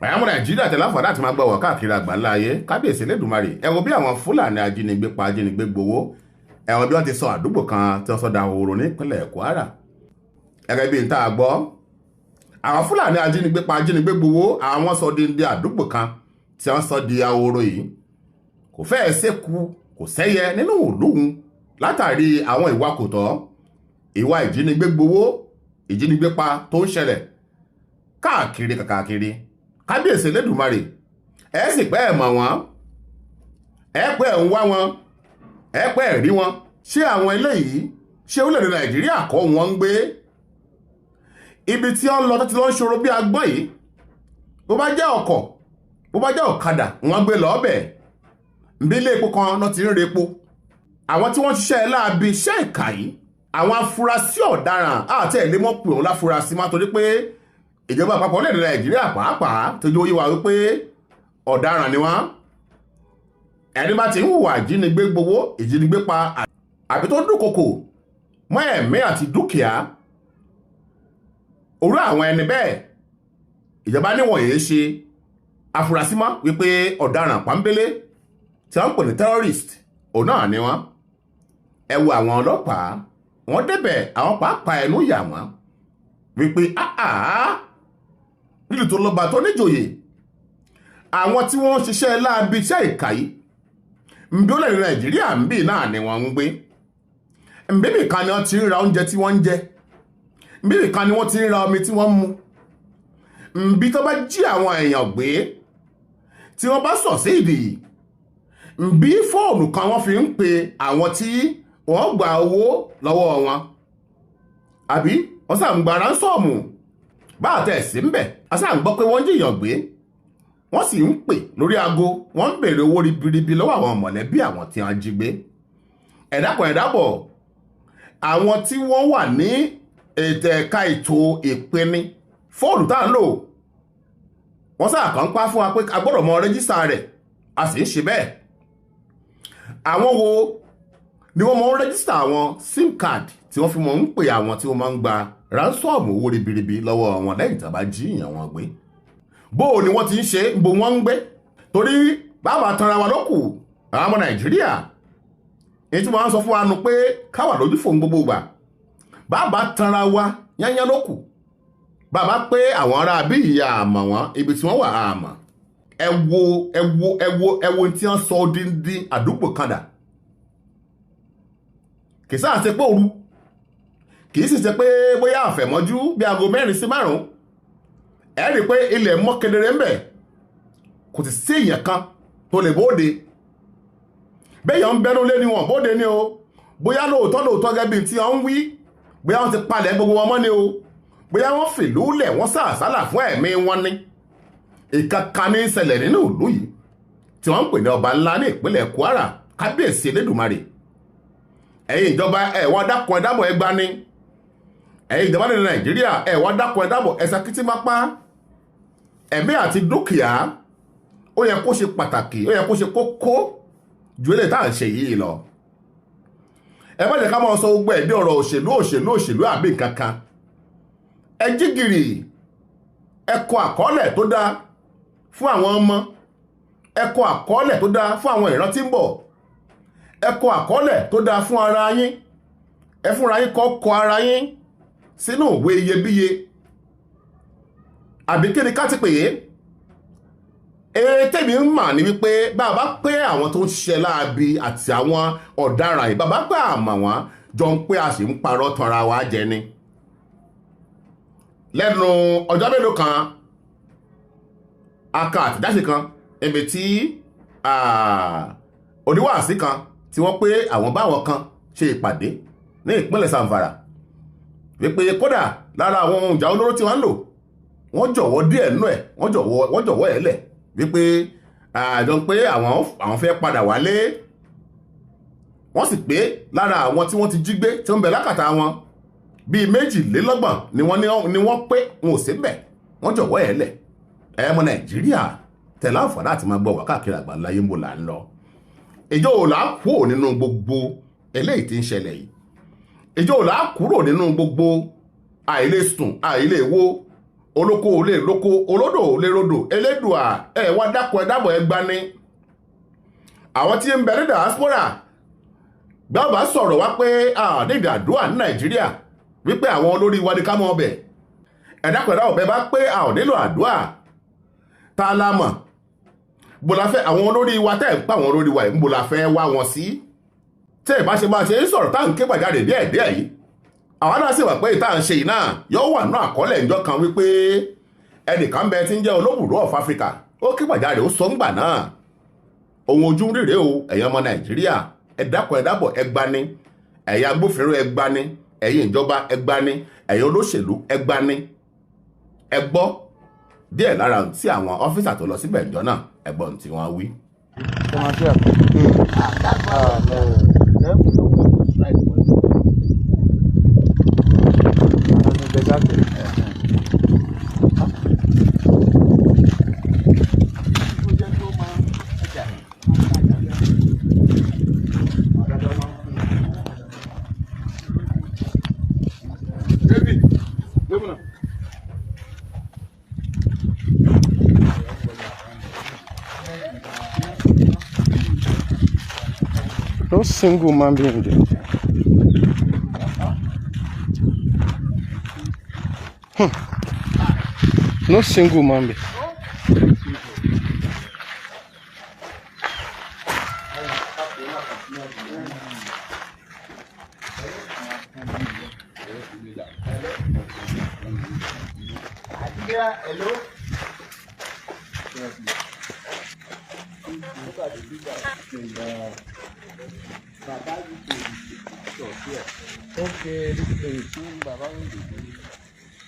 Àwọn Nàìjíríà tẹ̀lé àǹfààní àti máa gbọ́ wọ̀ káàkiri àgbáńlá ayé. Kábíyèsí Elédùmarè, ẹ wo bí àwọn Fúlàní ajínigbé pa ajínigbé gbowó. Ẹ wo bí wọ́n ti sọ àdúgbò kan tí wọ́n sọ di Ahoro ní ìpínlẹ̀ Kwara. Gẹ́gẹ́ bí n tá a gbọ́, àwọn Fúlàní ajínigbé pa ajínigbé gbowó, àwọn sọ di àdúgbò kan tí wọ́n sọ di Ahoro yìí. Kò fẹ́ẹ̀ séku, kò sẹ́yẹ nínú ìlú látàrí àwọn ìwà kò tọ́, ìwà ìjínigbé gbowó, ìjínigbé pa tó ń ṣẹlẹ̀ káàkiri kàkàkiri. Kábíyèsí Elédùmarè, ẹ sì pẹ́ ẹ̀ mọ̀ wọ́n, ẹ pẹ́ ẹ̀ ń wá wọn, ẹ pẹ́ ẹ̀ rí wọn. Ṣé àwọn eléyìí, ṣé orílẹ̀-èdè Nàìjíríà kọ́ wọn ń gbé? Ibi tí wọ́n lọ tó ti lọ ń ṣòro bí agbọ́n yìí, bó bá jẹ́ ọkọ̀, bó bá jẹ́ ọ̀kadà, wọ́n gbé lọ́ọ́bẹ̀. Bí ilé epo kan náà ti ń repo. Àwọn tí wọ́n ṣiṣẹ́ láabi iṣẹ́ ìkà yìí, àwọn afurasí ọ̀daràn àti ẹ̀lẹ́mọ̀ pè wọ́n láfurasí má torí pé ìjọba àpapọ̀ orílẹ̀-èdè Nàìjíríà pàápàá tójú oyé wa wípé ọ̀daràn ni wọ́n. Ẹni bá ti ń hùwà ìjínigbé gbowó, ìjínigbé pa àbí tó dúnkokò mọ́ ẹ̀mí àti dúkìá, orú àwọn ẹni bẹ́ẹ̀ ìjọba níwọ̀n yìí ṣe afurasí mọ́ wípé ọ̀daràn pàmbélé tí wọ́n ń pè ní terrorist òun náà ni wọ́n. Ẹ wo àwọn ọlọ́pàá, wọ́n débẹ̀, àwọn pàápàá ẹnu yà wọ́n wípé nílùú tó lọ́ba tó níjòyè, àwọn tí wọ́n ń ṣiṣẹ́ láabi iṣẹ́ ìkà yìí ń bí orílẹ̀-èdè Nàìjíríà ń bí náà ni wọ́n ń gbé. Mbíbì kan ni wọ́n ti ń ra oúnjẹ tí wọ́n ń jẹ, mbíbì kan ni wọ́n ti ń ra omi tí wọ́n ń mu. Mbí tó bá jí àwọn èèyàn gbé tí wọ́n bá sọ̀ sí ìdì, mbí fóònù kan wọ́n fi ń pe àwọn tí wọ́n gba owó lọ́wọ́ wọn, àbí wọ́n sà ń gba ránsọ́ọ̀mù bá àtẹ̀ sí ń bẹ̀. A sà ń gbọ́ pé wọ́n jìyàn gbé, wọ́n sì ń pè lórí aago, wọ́n ń béèrè owó ribiribi lọ́wọ́ àwọn mọ̀lẹ́bí àwọn tí wọ́n jí gbé. Ẹ̀dàpọ̀ àwọn tí wọ́n wà ní ẹ̀ka ètò ìpinni fóònù tá ń lò, wọ́n sà kàn ń pa fún wa pé a gbọ́dọ̀ mọ rẹ́jísítà rẹ̀, a sì ń ṣe bẹ́ẹ̀. Àwọn wo ni wọ́n mọ rẹ́jísítà àwọn sim card tí wọ́n fi mọ̀ ń pè àwọn tí wọ́n máa ń gba ránsọ́ọ̀mù owó ribiribi lọ́wọ́ wọn lẹ́yìn tí wọ́n bá jí ìyàn wọn gbé? Bó ni wọ́n ti ń ṣe, bó wọ́n ń gbé? Torí bàbá tanra wa lókù àwọn ọmọ Nàìjíríà, èyí tí wọ́n sọ fún wa nù pé káwà lójú fòun gbogbo ìgbà. Bàbá tanra wa yányán lókù, bàbá pé àwọn ará bí ìyá àmọ̀ wọn, ibi tí wọ́n wà àmọ̀. Ẹ wo tí wọ́n sọ díndín àdúgbò kan dà. Kì í sáà ṣe pé òru, kì í sì ṣe pé bóyá àfẹ̀mọ́jú bí aago 4 sí 5. Ẹ rí pé ilẹ̀ mọ́ kedere ń bẹ̀, kò sì sí èèyàn kan tó lè bóde. Béèyàn ń bẹnu lé ní wọn bóde ní o, bóyá lóòótọ́ gẹ́gẹ́ bí tí wọ́n ń wí, bóyá wọ́n ti palẹ̀ gbogbo wọn mọ́ ní o, bóyá wọ́n fìlú lẹ̀ wọ́n sàásálà fún ẹ̀mí wọn ní. Ìkankan ní ìṣẹ̀lẹ̀ nínú ìlú yìí tí wọ́n ń pè ní Babanla ní ìpínlẹ̀ Kwara. Kábíyèsí Elédùmarè, ẹ̀yin ìjọba ẹ wá dákun ẹ dábọ̀ ẹ gbani, ẹ̀yin ìjọba ní Nàìjíríà ẹ wá dákun ẹ dábọ̀ ẹ sakítí mápá. Ẹ̀mí àti dúkìá ó yẹ kó ṣe pàtàkì, ó yẹ kó ṣe kókó ju eléyìí tá à ń ṣe yìí lọ. Ẹ má jẹ́ ká máa sọ gbogbo ẹ̀ dé ọ̀rọ̀ òṣèlú àbí nǹkan kan. Ẹ jí gìrì, ẹ kọ àkọọ́lẹ̀ tó dáa fún àwọn ọmọ, ẹ kọ àkọọ́lẹ̀ tó dáa fún àwọn ìran tí ń bọ̀, ẹ kọ àkọọ́lẹ̀ tó dáa fún ara yín, ẹ fúnra yín kọ ara yín sínú ìwé iyebíye. Àbí kí ni ká ti pè é? Tèmi ń mà ní wípé bàbá pé àwọn tó ń ṣiṣẹ́ láabi àti àwọn ọ̀daràn yìí, bàbá pé àmọ̀ wọn jọ ń pé a sì ń parọ́ tanra wa jẹ ni. Lẹ́nu ọjọ́ mélòó kan, a ka àtẹ̀jáde kan ibi tí oníwàásí kan tí wọ́n pé àwọn báwọn kan ṣe ìpàdé ní ìpínlẹ̀ Zamfara wípé kódà lára àwọn ohun ìjà olóró tí wọ́n ń lò, wọ́n jọ̀wọ́ díẹ̀ nínú ẹ̀, wọ́n jọ̀wọ́ ẹ̀ lẹ̀ wípé àjọ pé àwọn fẹ́ padà wálé. Wọ́n sì pé lára àwọn tí wọ́n ti jí gbé tí wọ́n bẹ lákàtà wọn bíi 22 ni wọ́n pé wọn ò sí bẹ̀, wọ́n jọ̀wọ́ ẹ̀ lẹ̀. Ọmọ Nàìjíríà tẹ̀lé àǹfààní àti máa gbọ́ wà káàkiri àgbáláyé ń bò là ń lọ. Ìjọ ò là kúrò nínú gbogbo eléyìí tí ń ṣẹlẹ̀ yìí. Ìjọ ò là kúrò nínú gbogbo àìlè sùn, àìlè wo, olóko ò lè lóko olódò ò lè rodò elédùà ẹ wá dákun ẹ dábọ̀ ẹ gbani àwọn tí ń bẹ ní diaspora gbọ́dọ̀ sọ̀rọ̀ wá pé nídìí àdúrà ní Nàìjíríà wípé àwọn olórí wa ní ká mọ́ ọbẹ̀ ẹ dákun ẹ dábọ̀ bẹ́ẹ̀ bá pé a ò nílò àdúrà tá a la mọ̀ bó la fẹ́ àwọn olórí wa tẹ́ ń pa àwọn olórí wa ń bó la fẹ́ wá wọn sí tẹ́ ẹ bá ṣe máa ṣe ń sọ̀rọ̀ táwọn ké gbàjáde díẹ̀díẹ̀ yìí àwọn náà sì wà pé ìta ń ṣe yìí náà yóò wà nínú àkọọ́lẹ̀ ìjọ kan wípé ẹnìkan bẹ tí ń jẹ́ olóbùrú of Africa ó ké gbàjáde ó sọ ń gbà náà ohun ojú ń rírè o ẹ̀yin ọmọ Nàìjíríà ẹ dákun ẹ dábọ̀ ẹ gbani ẹ̀yin agbófinró ẹ gbani ẹ̀yin ìjọba ẹ gbani ẹ̀yin olóṣèlú ẹ gbani ẹ gbọ́ díẹ̀ lára tí àwọn ọ́fíìsà tó lọ síbẹ̀ ìjọ náà ẹ gbọ́ tí wọ́n wí. No single man being there. No single man being. Hello. Okay, this is Babanla.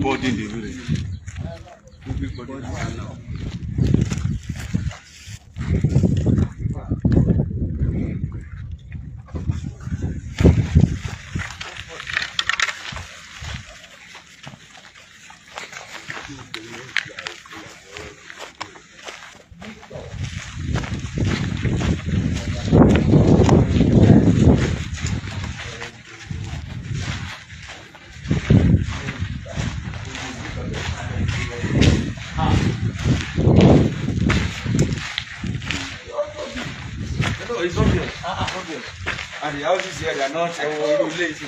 Body in the village. No, it's obvious. Obvious. And the houses here, they are not lazy.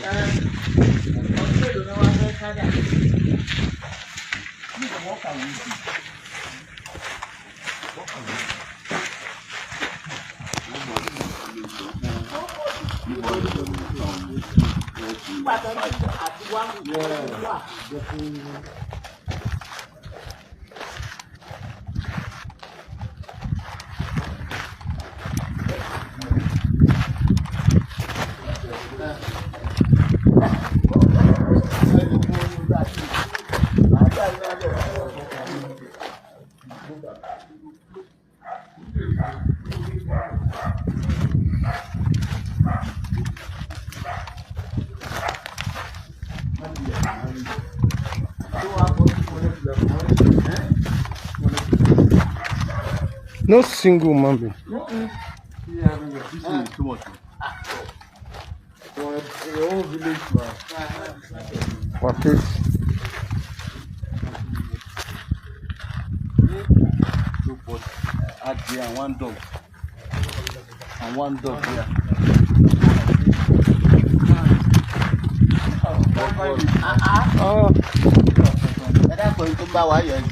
No single man being. Yeah, this is too much. For the whole village, What is? Two pots out there and one dog. And one dog here. Oh, That's going to buy wire.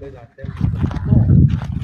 less than 10%.